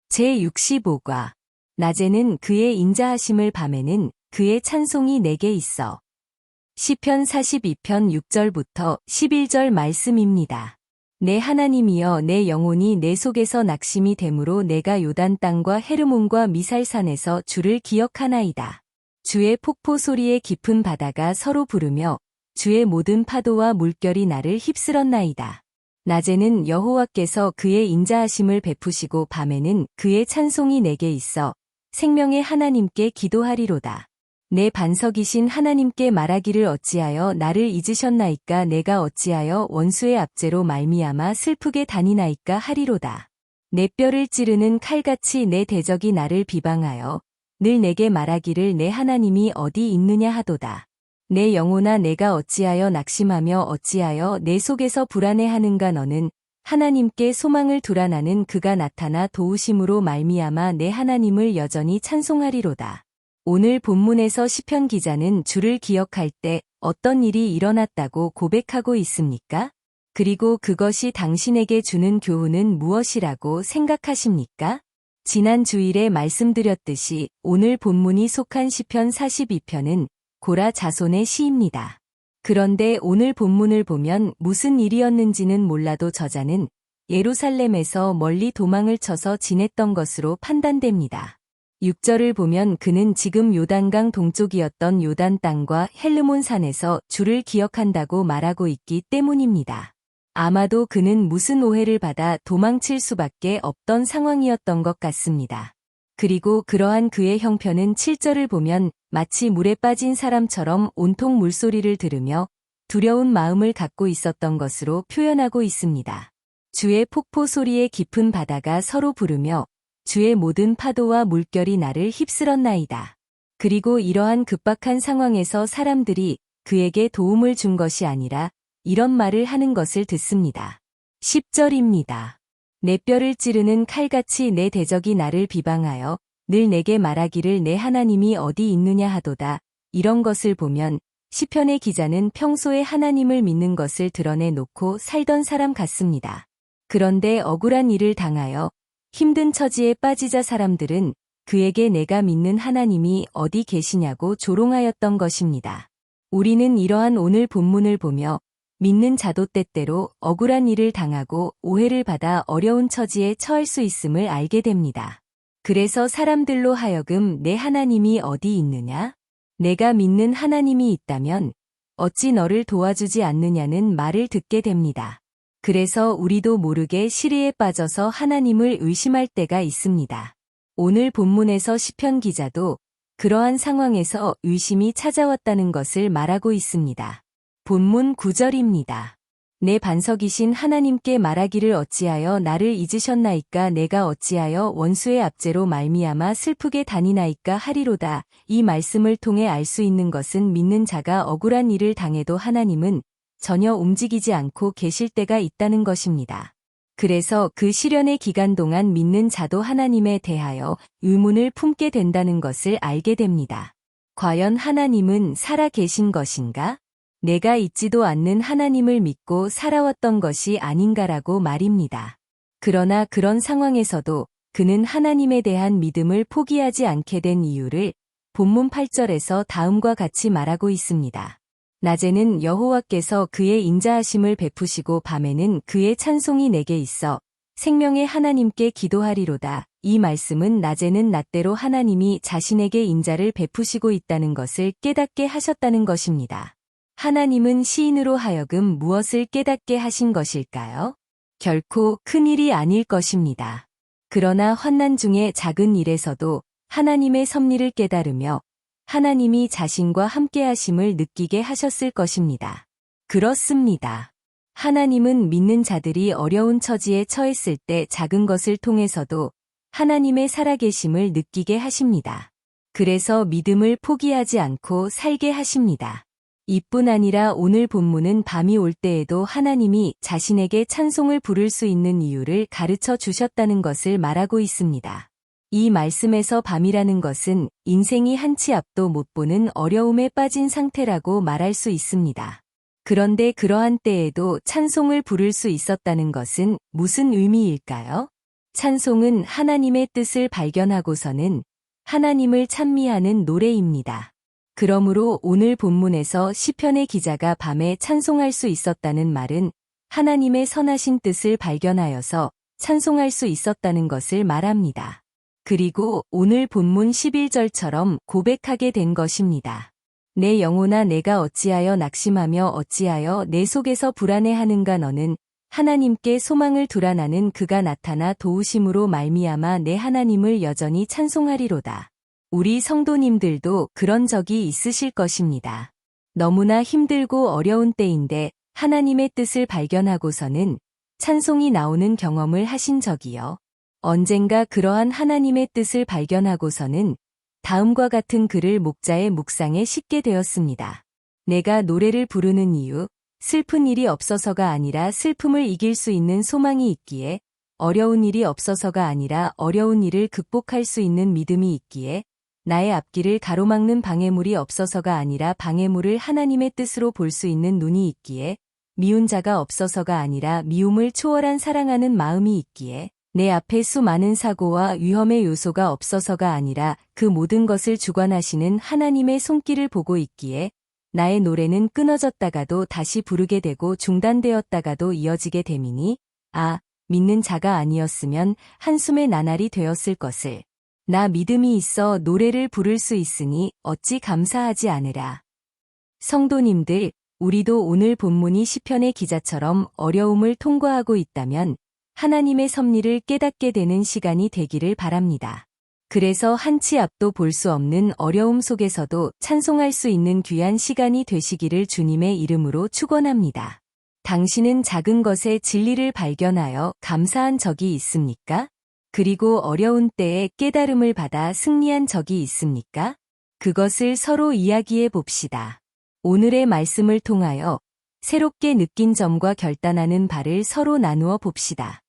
제65과 낮에는 그의 인자하심을 밤에는 그의 찬송이 내게 있어. 시편 42편 6절부터 11절 말씀입니다. 내 하나님이여 내 영혼이 내 속에서 낙심이 되므로 내가 요단 땅과 헤르몬과 미살산에서 주를 기억하나이다. 주의 폭포 소리에 깊은 바다가 서로 부르며 주의 모든 파도와 물결이 나를 휩쓸었나이다. 낮에는 여호와께서 그의 인자하심을 베푸시고 밤에는 그의 찬송이 내게 있어 생명의 하나님께 기도하리로다. 내 반석이신 하나님께 말하기를 어찌하여 나를 잊으셨나이까 내가 어찌하여 원수의 압제로 말미암아 슬프게 다니나이까 하리로다. 내 뼈를 찌르는 칼같이 내 대적이 나를 비방하여 늘 내게 말하기를 내 하나님이 어디 있느냐 하도다. 내 영혼아 내가 어찌하여 낙심하며 어찌하여 내 속에서 불안해하는가 너는 하나님께 소망을 두라 나는 그가 나타나 도우심으로 말미암아 내 하나님을 여전히 찬송하리로다. 오늘 본문에서 시편 기자는 주를 기억할 때 어떤 일이 일어났다고 고백하고 있습니까? 그리고 그것이 당신에게 주는 교훈은 무엇이라고 생각하십니까? 지난 주일에 말씀드렸듯이 오늘 본문이 속한 시편 42편은 고라 자손의 시입니다. 그런데 오늘 본문을 보면 무슨 일이었는지는 몰라도 저자는 예루살렘에서 멀리 도망을 쳐서 지냈던 것으로 판단됩니다. 6절을 보면 그는 지금 요단강 동쪽이었던 요단 땅과 헬르몬 산에서 주를 기억한다고 말하고 있기 때문입니다. 아마도 그는 무슨 오해를 받아 도망칠 수밖에 없던 상황이었던 것 같습니다. 그리고 그러한 그의 형편은 7절을 보면 마치 물에 빠진 사람처럼 온통 물소리를 들으며 두려운 마음을 갖고 있었던 것으로 표현하고 있습니다. 주의 폭포 소리에 깊은 바다가 서로 부르며 주의 모든 파도와 물결이 나를 휩쓸었나이다. 그리고 이러한 급박한 상황에서 사람들이 그에게 도움을 준 것이 아니라 이런 말을 하는 것을 듣습니다. 10절입니다. 내 뼈를 찌르는 칼같이 내 대적이 나를 비방하여 늘 내게 말하기를 내 하나님이 어디 있느냐 하도다. 이런 것을 보면 시편의 기자는 평소에 하나님을 믿는 것을 드러내놓고 살던 사람 같습니다. 그런데 억울한 일을 당하여 힘든 처지에 빠지자 사람들은 그에게 내가 믿는 하나님이 어디 계시냐고 조롱하였던 것입니다. 우리는 이러한 오늘 본문을 보며 믿는 자도 때때로 억울한 일을 당하고 오해를 받아 어려운 처지에 처할 수 있음을 알게 됩니다. 그래서 사람들로 하여금 내 하나님이 어디 있느냐? 내가 믿는 하나님이 있다면 어찌 너를 도와주지 않느냐는 말을 듣게 됩니다. 그래서 우리도 모르게 시리에 빠져서 하나님을 의심할 때가 있습니다. 오늘 본문에서 시편 기자도 그러한 상황에서 의심이 찾아왔다는 것을 말하고 있습니다. 본문 9절입니다. 내 반석이신 하나님께 말하기를 어찌하여 나를 잊으셨나이까 내가 어찌하여 원수의 압제로 말미암아 슬프게 다니나이까 하리로다. 이 말씀을 통해 알 수 있는 것은 믿는 자가 억울한 일을 당해도 하나님은 전혀 움직이지 않고 계실 때가 있다는 것입니다. 그래서 그 시련의 기간 동안 믿는 자도 하나님에 대하여 의문을 품게 된다는 것을 알게 됩니다. 과연 하나님은 살아 계신 것인가? 내가 있지도 않는 하나님을 믿고 살아왔던 것이 아닌가라고 말입니다. 그러나 그런 상황에서도 그는 하나님에 대한 믿음을 포기하지 않게 된 이유를 본문 8절에서 다음과 같이 말하고 있습니다. 낮에는 여호와께서 그의 인자하심을 베푸시고 밤에는 그의 찬송이 내게 있어 생명의 하나님께 기도하리로다. 이 말씀은 낮에는 낮대로 하나님이 자신에게 인자를 베푸시고 있다는 것을 깨닫게 하셨다는 것입니다. 하나님은 시인으로 하여금 무엇을 깨닫게 하신 것일까요? 결코 큰 일이 아닐 것입니다. 그러나 환난 중에 작은 일에서도 하나님의 섭리를 깨달으며 하나님이 자신과 함께 하심을 느끼게 하셨을 것입니다. 그렇습니다. 하나님은 믿는 자들이 어려운 처지에 처했을 때 작은 것을 통해서도 하나님의 살아계심을 느끼게 하십니다. 그래서 믿음을 포기하지 않고 살게 하십니다. 이뿐 아니라 오늘 본문은 밤이 올 때에도 하나님이 자신에게 찬송을 부를 수 있는 이유를 가르쳐 주셨다는 것을 말하고 있습니다. 이 말씀에서 밤이라는 것은 인생이 한치 앞도 못 보는 어려움에 빠진 상태라고 말할 수 있습니다. 그런데 그러한 때에도 찬송을 부를 수 있었다는 것은 무슨 의미일까요? 찬송은 하나님의 뜻을 발견하고서는 하나님을 찬미하는 노래입니다. 그러므로 오늘 본문에서 시편의 기자가 밤에 찬송할 수 있었다는 말은 하나님의 선하신 뜻을 발견하여서 찬송할 수 있었다는 것을 말합니다. 그리고 오늘 본문 11절처럼 고백하게 된 것입니다. 내 영혼아 내가 어찌하여 낙심하며 어찌하여 내 속에서 불안해하는가 너는 하나님께 소망을 두라 나는 그가 나타나 도우심으로 말미암아 내 하나님을 여전히 찬송하리로다. 우리 성도님들도 그런 적이 있으실 것입니다. 너무나 힘들고 어려운 때인데 하나님의 뜻을 발견하고서는 찬송이 나오는 경험을 하신 적이요. 언젠가 그러한 하나님의 뜻을 발견하고서는 다음과 같은 글을 목자의 묵상에 싣게 되었습니다. 내가 노래를 부르는 이유, 슬픈 일이 없어서가 아니라 슬픔을 이길 수 있는 소망이 있기에, 어려운 일이 없어서가 아니라 어려운 일을 극복할 수 있는 믿음이 있기에, 나의 앞길을 가로막는 방해물이 없어서가 아니라 방해물을 하나님의 뜻으로 볼 수 있는 눈이 있기에, 미운 자가 없어서가 아니라 미움을 초월한 사랑하는 마음이 있기에, 내 앞에 수많은 사고와 위험의 요소가 없어서가 아니라 그 모든 것을 주관하시는 하나님의 손길을 보고 있기에 나의 노래는 끊어졌다가도 다시 부르게 되고 중단되었다가도 이어지게 됨이니 믿는 자가 아니었으면 한숨의 나날이 되었을 것을. 나 믿음이 있어 노래를 부를 수 있으니 어찌 감사하지 않으라. 성도님들, 우리도 오늘 본문이 시편의 기자처럼 어려움을 통과하고 있다면 하나님의 섭리를 깨닫게 되는 시간이 되기를 바랍니다. 그래서 한치 앞도 볼 수 없는 어려움 속에서도 찬송할 수 있는 귀한 시간이 되시기를 주님의 이름으로 축원합니다. 당신은 작은 것에 진리를 발견하여 감사한 적이 있습니까? 그리고 어려운 때에 깨달음을 받아 승리한 적이 있습니까? 그것을 서로 이야기해 봅시다. 오늘의 말씀을 통하여 새롭게 느낀 점과 결단하는 바를 서로 나누어 봅시다.